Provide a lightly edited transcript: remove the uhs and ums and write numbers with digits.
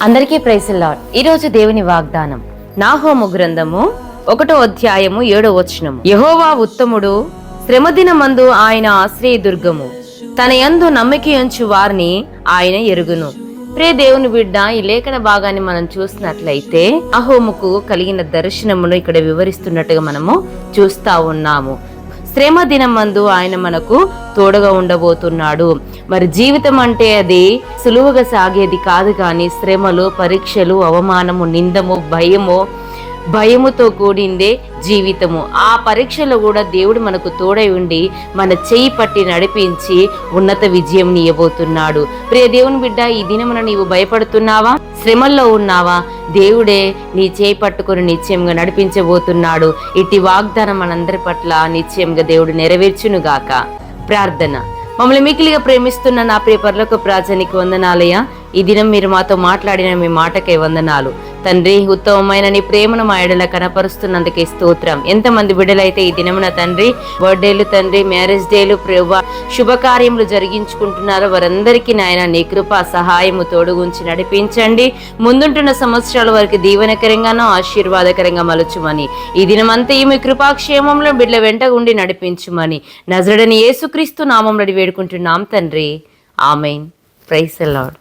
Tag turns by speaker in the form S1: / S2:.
S1: అందరికీ praise the lord. ఈరోజు దేవుని వాగ్దానం నాహోము గ్రంథము 1వ అధ్యాయము 7వ వచనం. యెహోవా ఉత్తముడు, శ్రమదినమందు ఆయన ఆశ్రయదుర్గము, తన యందు నమ్మికయుంచు వారిని ఆయన ఎరుగును. ప్రియ దేవుని బిడ్డ, ఈ లేఖన భాగాన్ని మనం చూసినట్లయితే నాహోముకు కలిగిన దర్శనమును ఇక్కడ వివరిస్తున్నట్టుగా మనము చూస్తా ఉన్నాము. శ్రమ దినమందు ఆయన మనకు తోడుగా ఉండబోతున్నాడు. మరి జీవితం అంటే అది సులువుగా సాగేది కాదు, కానీ శ్రమలు, పరీక్షలు, అవమానము, నిందము, భయముతో కూడిందే జీవితము. ఆ పరీక్షలో కూడా దేవుడు మనకు తోడై ఉండి మన చేయి పట్టి నడిపించి ఉన్నత విజయం ఇవ్వబోతున్నాడు. ప్రియ దేవుని బిడ్డ, ఈ దినమున నీవు భయపడుతున్నావా? శ్రమల్లో ఉన్నావా? దేవుడే నీ చేయి పట్టుకొని నిశ్చయంగా నడిపించబోతున్నాడు. ఇట్టి వాగ్దానం మనందరి పట్ల నిశ్చయంగా దేవుడు నెరవేర్చునుగాక. ప్రార్థన. మమ్మల్ని మికిలిగా ప్రేమిస్తున్న నా ప్రియ పరలోకపు రాజా, నీకు వందనాలయ్యా. ఈ దినం మీరు మాతో మాట్లాడిన మీ మాటకై వందనాలు తండ్రి. ఉత్తమమైన నీ ప్రేమను మా ఎడల కనపరుస్తున్నందుకే స్తోత్రం. ఎంతమంది బిడ్డలైతే ఈ దినమున తండ్రి బర్త్డేలు, తండ్రి మ్యారేజ్ డేలు, శుభకార్యములు జరిగించుకుంటున్నారో వారందరికీ నాయన నీ కృప సహాయము తోడుగుంచి నడిపించండి. ముందుంటున్న సంవత్సరాల వరకు దీవెనకరంగానో ఆశీర్వాదకరంగా మలుచుమని, ఈ దినమంతా మీ కృపాక్షేమంలో బిడ్డల వెంట ఉండి నడిపించుమని నజరుడని యేసుక్రీస్తు నామములో వేడుకుంటున్నాం తండ్రి. ఆమేన్. Praise the lord.